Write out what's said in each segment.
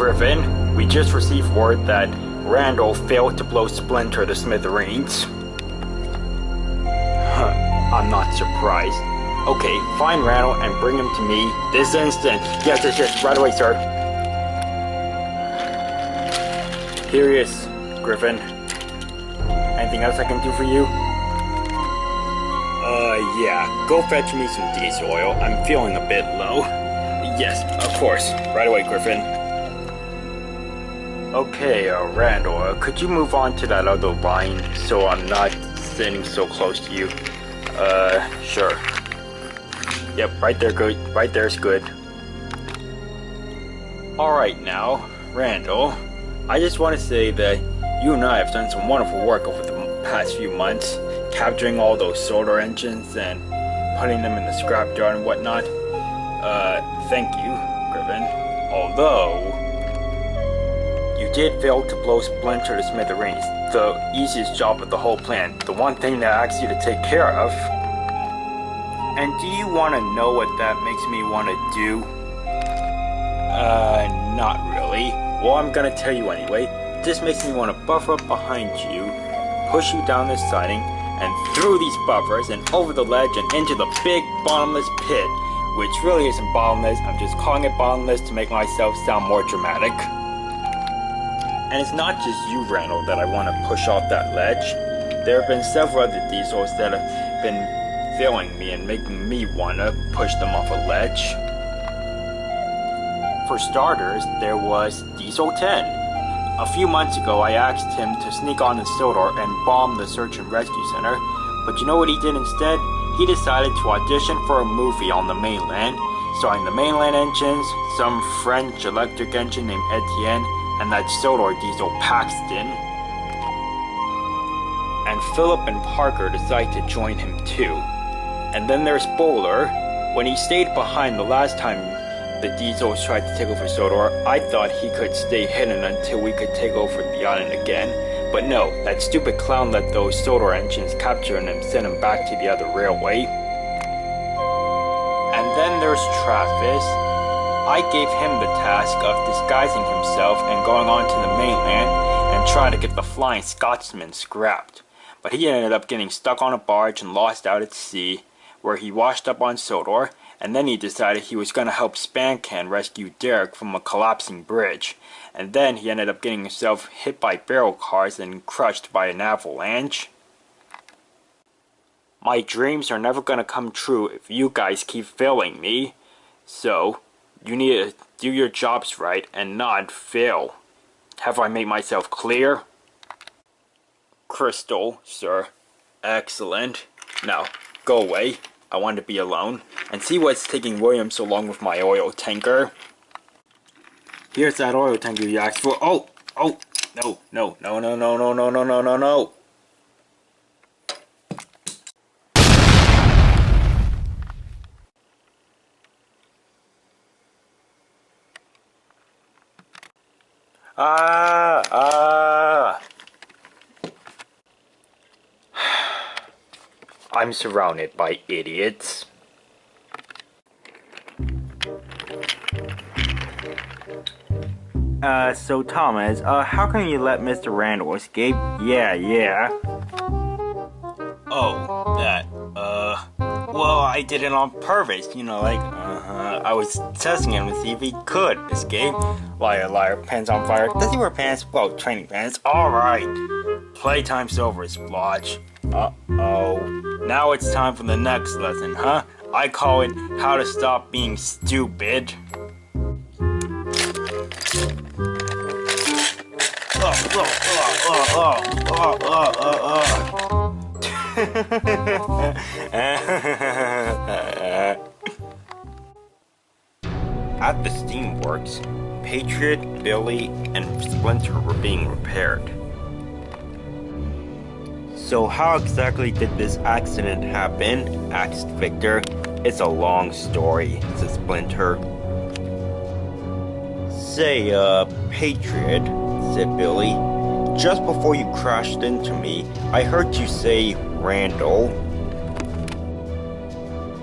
Griffin, we just received word that Randall failed to blow Splinter to smithereens. I'm not surprised. Okay, find Randall and bring him to me this instant. Yes, right away, sir. Here he is, Griffin. Anything else I can do for you? Yeah. Go fetch me some diesel oil. I'm feeling a bit low. Yes, of course. Right away, Griffin. Okay, Randall, could you move on to that other line so I'm not sitting so close to you? Sure. Yep, right there, good. Right there's good. Alright now, Randall, I just want to say that you and I have done some wonderful work over the past few months, capturing all those solar engines and putting them in the scrapyard and whatnot. Thank you, Griffin. Although, you did fail to blow Splinter to smithereens, the easiest job of the whole plan, the one thing that I asked you to take care of. And do you want to know what that makes me want to do? Not really. Well, I'm gonna tell you anyway. This makes me want to buffer up behind you, push you down this siding, and through these buffers and over the ledge and into the big bottomless pit, which really isn't bottomless. I'm just calling it bottomless to make myself sound more dramatic. And it's not just you, Randall, that I want to push off that ledge. There have been several other diesels that have been failing me and making me want to push them off a ledge. For starters, there was Diesel 10. A few months ago, I asked him to sneak on the Sildar and bomb the search and rescue center, but you know what he did instead? He decided to audition for a movie on the mainland, starring the mainland engines, some French electric engine named Etienne, and that Sildar diesel Paxton. And Philip and Parker decided to join him too. And then there's Bowler. When he stayed behind the last time the diesels tried to take over Sildar, I thought he could stay hidden until we could take over the island again. But no, that stupid clown let those Sildar engines capture him and send him back to the other railway. And then there's Travis. I gave him the task of disguising himself and going on to the mainland and trying to get the Flying Scotsman scrapped. But he ended up getting stuck on a barge and lost out at sea, where he washed up on Sildar, and then he decided he was going to help Spancan rescue Derek from a collapsing bridge. And then he ended up getting himself hit by barrel cars and crushed by an avalanche. My dreams are never going to come true if you guys keep failing me. So, you need to do your jobs right and not fail. Have I made myself clear? Crystal, sir. Excellent. Now, go away. I want to be alone. And see what's taking William so long with my oil tanker. Here's that oil tanker you asked for. Oh! No. I'm surrounded by idiots. So Thomas, how can you let Mr. Randall escape? Yeah. Oh, that, well, I did it on purpose, I was testing him to see if he could escape. Liar, pants on fire. Does he wear pants? Well, training pants. Alright. Playtime's over, Splotch. Uh-oh. Now it's time for the next lesson, huh? I call it How to Stop Being Stupid. At the steamworks, Patriot, Billy, and Splinter were being repaired. So how exactly did this accident happen? Asked Victor. It's a long story, said Splinter. Say, Patriot, said Billy. Just before you crashed into me, I heard you say Randall.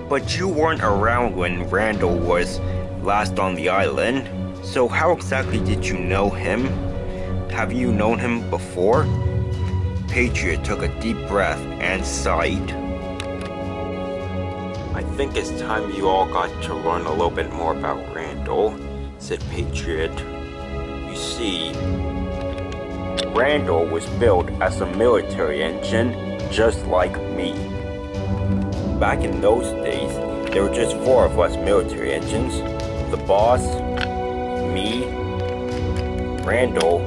But you weren't around when Randall was last on the island. So how exactly did you know him? Have you known him before? Patriot took a deep breath and sighed. I think it's time you all got to learn a little bit more about Randall, said Patriot. You see, Randall was built as a military engine, just like me. Back in those days, there were just 4 of us military engines. The boss, me, Randall,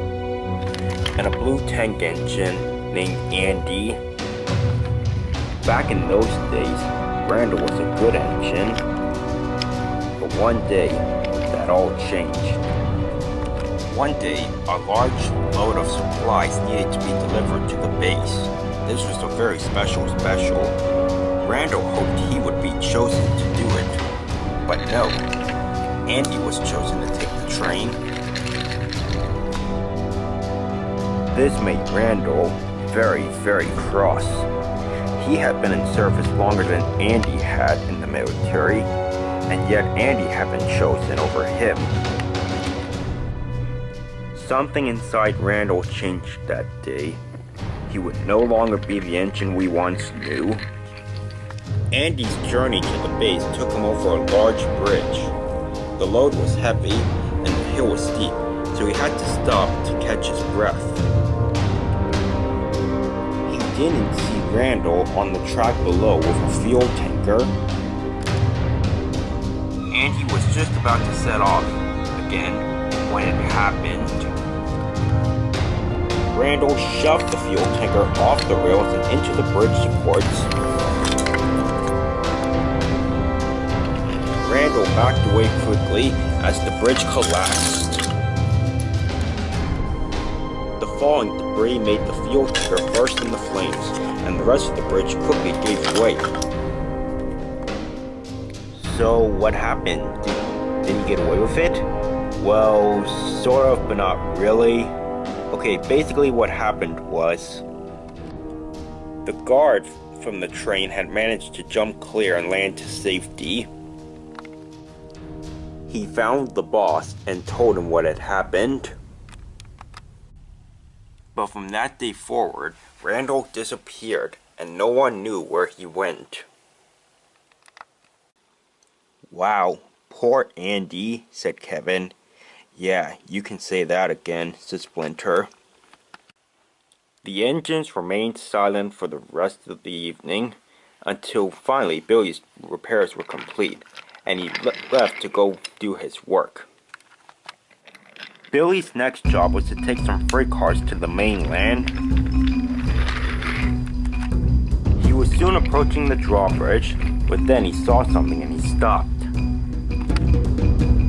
and a blue tank engine named Andy. Back in those days, Randall was a good engine. But one day, that all changed. One day, a large load of supplies needed to be delivered to the base. This was a very special. Randall hoped he would be chosen to do it. But no, Andy was chosen to take the train. This made Randall very, very cross. He had been in service longer than Andy had in the military, and yet Andy had been chosen over him. Something inside Randall changed that day. He would no longer be the engine we once knew. Andy's journey to the base took him over a large bridge. The load was heavy and the hill was steep, so he had to stop to catch his breath. He didn't see Randall on the track below with a fuel tanker. Andy was just about to set off again when it happened. Randall shoved the fuel tanker off the rails and into the bridge supports. Randall backed away quickly as the bridge collapsed. The falling debris made the fuel tanker burst into flames, and the rest of the bridge quickly gave way. So what happened? Did he get away with it? Well, sort of, but not really. Okay, basically what happened was the guard from the train had managed to jump clear and land to safety. He found the boss and told him what had happened. But from that day forward, Randall disappeared and no one knew where he went. Wow, poor Andy, said Kevin. Yeah, you can say that again, said Splinter. The engines remained silent for the rest of the evening, until finally Billy's repairs were complete, and he left to go do his work. Billy's next job was to take some freight cars to the mainland. He was soon approaching the drawbridge, but then he saw something and he stopped.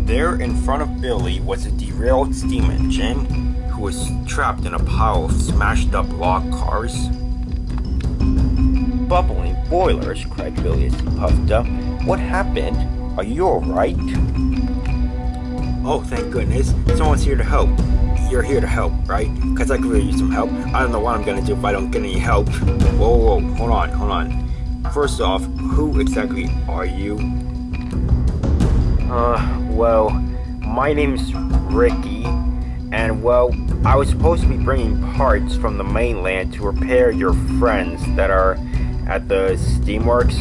There in front of Billy was a derailed steam engine who was trapped in a pile of smashed up log cars. Bubbling boilers, cried Billy as he puffed up. What happened? Are you alright? Oh, thank goodness. Someone's here to help. You're here to help, right? Because I could really use some help. I don't know what I'm gonna do if I don't get any help. Whoa, hold on. First off, who exactly are you? Well, my name's Ricky, and well, I was supposed to be bringing parts from the mainland to repair your friends that are at the steamworks.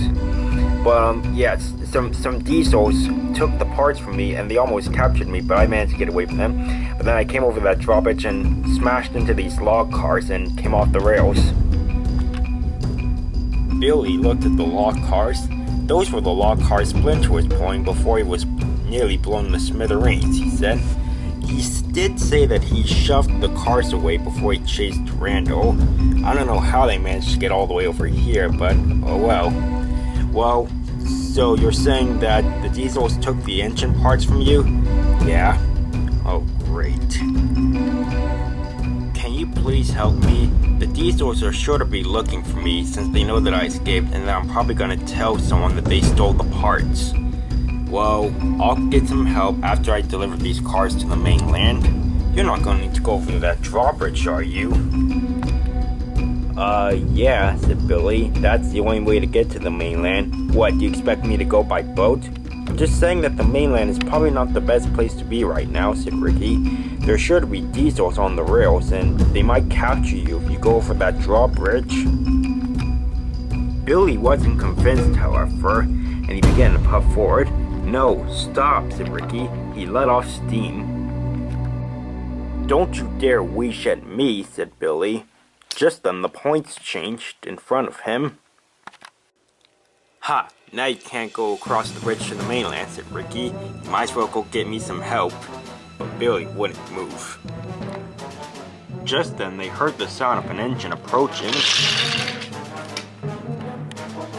But yeah, some diesels took the parts from me and they almost captured me, but I managed to get away from them. But then I came over that drawbridge and smashed into these log cars and came off the rails. Billy looked at the log cars. Those were the log cars Splinter was pulling before he was nearly blown to smithereens, he said. He did say that he shoved the cars away before he chased Randall. I don't know how they managed to get all the way over here, but oh well. Well, so you're saying that the diesels took the engine parts from you? Yeah? Oh, great. Can you please help me? The diesels are sure to be looking for me since they know that I escaped and that I'm probably gonna tell someone that they stole the parts. Well, I'll get some help after I deliver these cars to the mainland. You're not gonna need to go over that drawbridge, are you? Yeah, said Billy. That's the only way to get to the mainland. What, do you expect me to go by boat? Just saying that the mainland is probably not the best place to be right now, said Ricky. There's sure to be diesels on the rails, and they might capture you if you go over that drawbridge. Billy wasn't convinced, however, and he began to puff forward. No, stop, said Ricky. He let off steam. Don't you dare wish at me, said Billy. Just then the points changed in front of him. Ha! Now you can't go across the bridge to the mainland, said Ricky. You might as well go get me some help. But Billy wouldn't move. Just then they heard the sound of an engine approaching.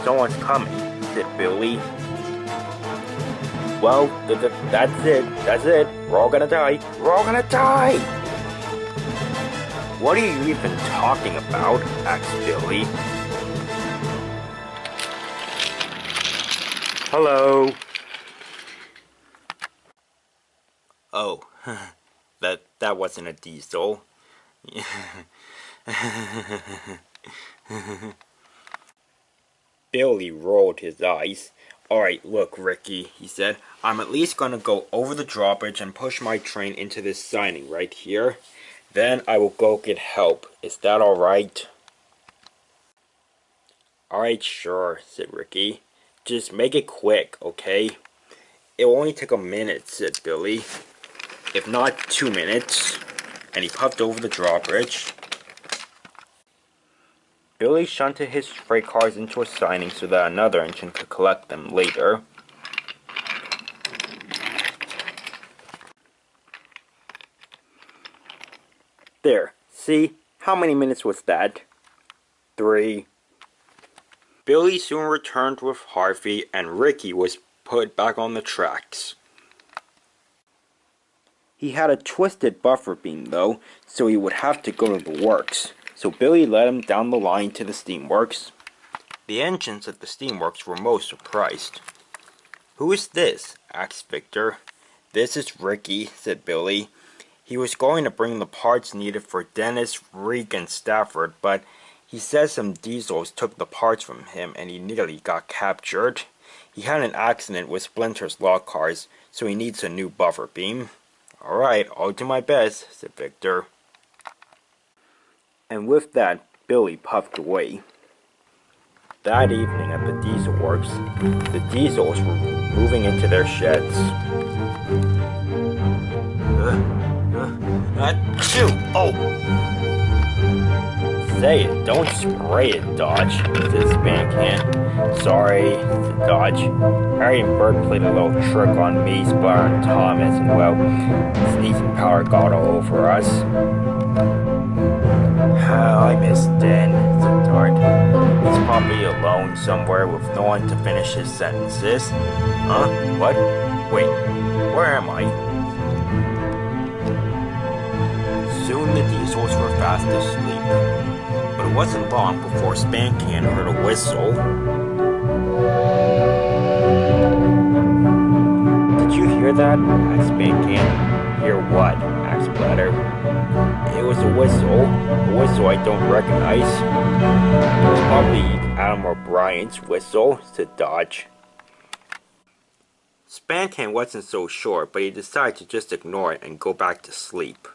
Someone's coming, said Billy. Well, that's it. We're all gonna die. What are you even talking about? Asked Billy. Hello. Oh, that wasn't a diesel. Billy rolled his eyes. Alright, look, Ricky, he said. I'm at least gonna go over the drawbridge and push my train into this siding right here. Then I will go get help. Is that alright? Alright, sure, said Ricky. Just make it quick, okay? It will only take a minute, said Billy. If not 2 minutes. And he puffed over the drawbridge. Billy shunted his freight cars into a siding so that another engine could collect them later. There, see? How many minutes was that? 3. Billy soon returned with Harvey, and Ricky was put back on the tracks. He had a twisted buffer beam, though, so he would have to go to the works. So Billy led him down the line to the steamworks. The engines at the steamworks were most surprised. "Who is this?" asked Victor. "This is Ricky," said Billy. He was going to bring the parts needed for Dennis, Reek, and Stafford, but he says some diesels took the parts from him and he nearly got captured. He had an accident with Splinter's lock cars, so he needs a new buffer beam. "Alright, I'll do my best," said Victor. And with that, Billy puffed away. That evening at the diesel works, the diesels were moving into their sheds. Achoo! Oh! Say it, don't spray it, Dodge, said Spancan. Sorry, said Dodge. Harry and Bert played a little trick on me, Splar, and Thomas, and well, sneezing power got all over us. I miss Den, said Dart. He's probably alone somewhere with no one to finish his sentences. Huh? What? Wait, where am I? Soon the diesels were fast asleep, but it wasn't long before Spancan heard a whistle. "Did you hear that?" asked Spancan. "Hear what?" asked Bladder. "It was a whistle I don't recognize." "It was probably Adam O'Brien's whistle," said Dodge. Spancan wasn't so sure, but he decided to just ignore it and go back to sleep.